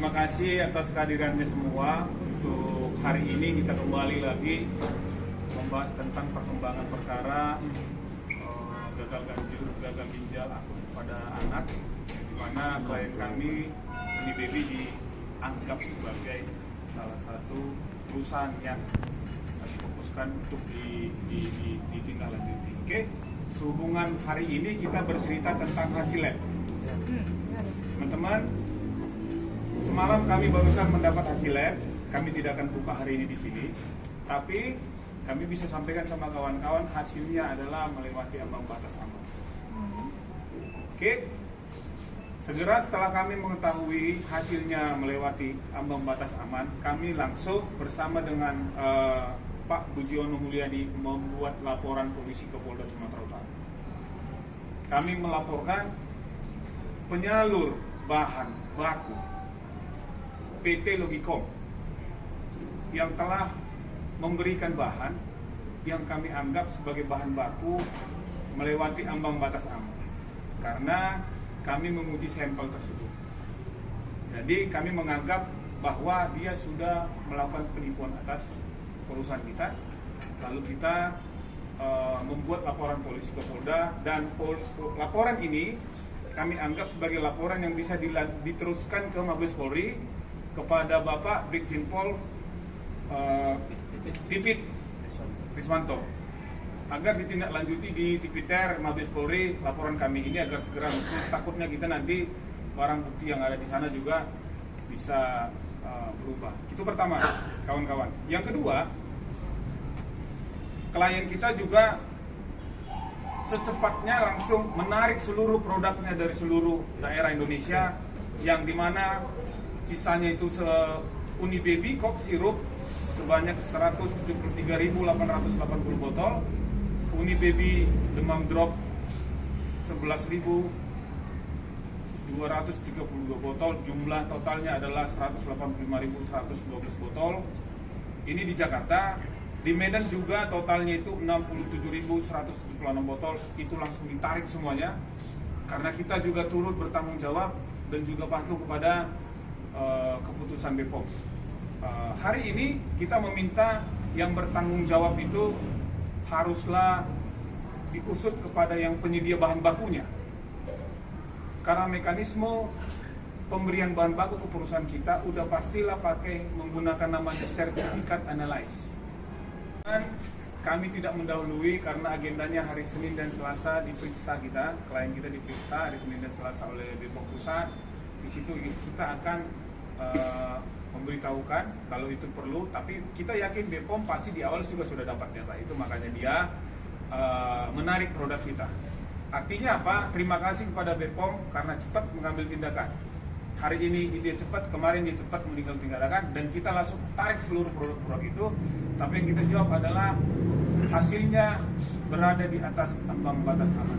Terima kasih atas kehadirannya semua. Untuk hari ini kita kembali lagi membahas tentang perkembangan perkara gagal ginjal akut pada anak, di mana klien kami Uni Baby dianggap sebagai salah satu perusahaan yang difokuskan untuk ditindaklanjuti. Oke, sehubungan hari ini kita bercerita tentang hasil lab. Teman-teman, semalam kami barusan mendapat hasil lab. Kami tidak akan buka hari ini di sini, tapi kami bisa sampaikan sama kawan-kawan hasilnya adalah melewati ambang batas aman. Oke, segera setelah kami mengetahui hasilnya melewati ambang batas aman, kami langsung bersama dengan Pak Bujiono Mulyadi membuat laporan polisi ke Polda Sumatera Utara. Kami melaporkan penyalur bahan baku PT Logicom yang telah memberikan bahan yang kami anggap sebagai bahan baku melewati ambang batas aman, karena kami menguji sampel tersebut. Jadi kami menganggap bahwa dia sudah melakukan penipuan atas perusahaan kita, lalu kita membuat laporan polisi ke Polda, dan laporan ini kami anggap sebagai laporan yang bisa diteruskan ke Mabes Polri kepada Bapak Brigjen Pol Tipit Riswanto agar ditindaklanjuti di Tipiter Mabes Polri laporan kami ini agar segera luput. Takutnya kita nanti barang bukti yang ada di sana juga bisa berubah. Itu pertama, kawan-kawan. Yang kedua, klien kita juga secepatnya langsung menarik seluruh produknya dari seluruh daerah Indonesia, yang dimana sisanya itu Uni Baby Coke Sirup sebanyak 173.880 botol, Uni Baby Demam Drop 11.232 botol, jumlah totalnya adalah 185.112 botol. Ini di Jakarta. Di Medan juga totalnya itu 67.176 botol. Itu langsung ditarik semuanya, karena kita juga turut bertanggung jawab dan juga patuh kepada keputusan BPOM. Hari ini kita meminta yang bertanggung jawab itu haruslah diusut kepada yang penyedia bahan bakunya, karena mekanisme pemberian bahan baku ke perusahaan kita udah pastilah pakai menggunakan namanya sertifikat analyze. Dan kami tidak mendahului karena agendanya hari Senin dan Selasa diperiksa kita, klien kita diperiksa hari Senin dan Selasa oleh BPOM pusat. Di situ kita akan memberitahukan kalau itu perlu, tapi kita yakin BPOM pasti di awal juga sudah dapat data itu, makanya dia menarik produk kita. Artinya apa? Terima kasih kepada BPOM karena cepat mengambil tindakan. Hari ini dia cepat, kemarin dia cepat mengambil tindakan, dan kita langsung tarik seluruh produk-produk itu. Tapi yang kita jawab adalah hasilnya berada di atas ambang batas aman.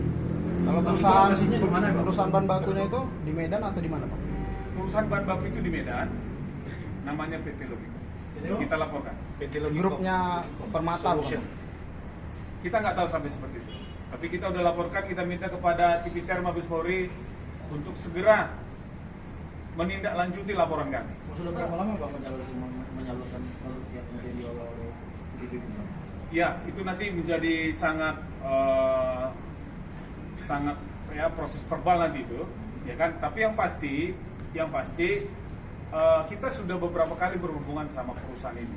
Kalau perusahaan bahan bakunya itu di Medan atau di mana, Pak? Perusahaan bahan baku itu di Medan, namanya PT Logicom. Kita laporkan. PT Logicom. Grupnya Permata bukan? Kita nggak tahu sampai seperti itu. Tapi kita udah laporkan, kita minta kepada Tipiter Mabes Polri untuk segera menindaklanjuti laporan kami. Sudah berapa lama Pak menyalurkan produk yang kemudian diolah oleh BPOM? Ya, itu nanti menjadi sangat ya proses verbal nanti itu, ya kan. Tapi yang pasti kita sudah beberapa kali berhubungan sama perusahaan ini,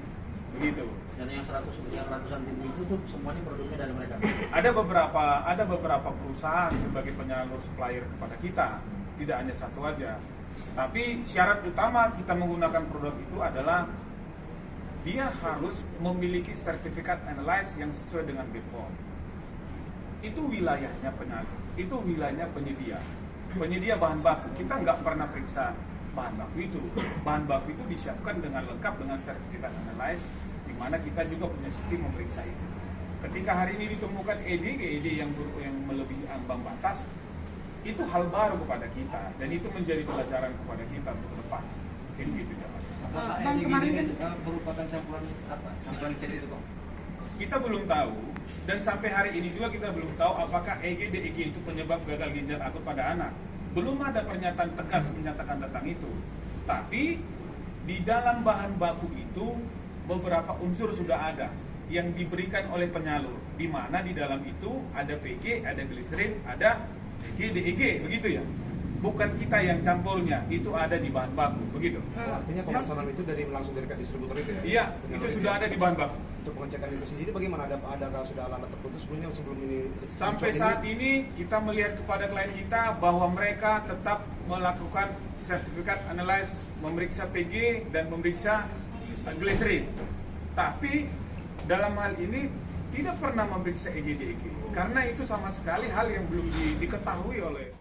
begitu. Dan yang ratusan ribu itu tuh semuanya produknya dari mereka. Ada beberapa perusahaan sebagai penyalur supplier kepada kita, tidak hanya satu aja. Tapi syarat utama kita menggunakan produk itu adalah dia harus memiliki sertifikat analyze yang sesuai dengan BPOM. Itu wilayahnya penyalur, itu wilayahnya penyedia. Penyedia bahan baku, kita nggak pernah periksa bahan baku itu. Bahan baku itu disiapkan dengan lengkap dengan sertifikat analyze, di mana kita juga punya sistem memeriksa itu. Ketika hari ini ditemukan ED yang melebihi ambang batas, itu hal baru kepada kita, dan itu menjadi pelajaran kepada kita untuk ke depan. Mungkin gitu jawabannya. Apakah ini merupakan campuran cat itu, Bang? Kita belum tahu, dan sampai hari ini juga kita belum tahu apakah EG itu penyebab gagal ginjal akut pada anak. Belum ada pernyataan tegas menyatakan tentang itu. Tapi di dalam bahan baku itu beberapa unsur sudah ada yang diberikan oleh penyalur, di mana di dalam itu ada PG, ada gliserin, ada DG, DEG, begitu ya. Bukan kita yang campurnya, itu ada di bahan baku, begitu. Artinya pemesanan itu langsung dari distributor itu ya? Iya, itu sudah ada di bahan baku. Untuk pengecekan itu sendiri bagaimana? Adakah sudah alat tertentu sebelum ini? Sampai saat ini kita melihat kepada klien kita bahwa mereka tetap melakukan sertifikat analyze, memeriksa PG dan memeriksa gliserin. Tapi dalam hal ini tidak pernah memeriksa EG-DEG karena itu sama sekali hal yang belum diketahui oleh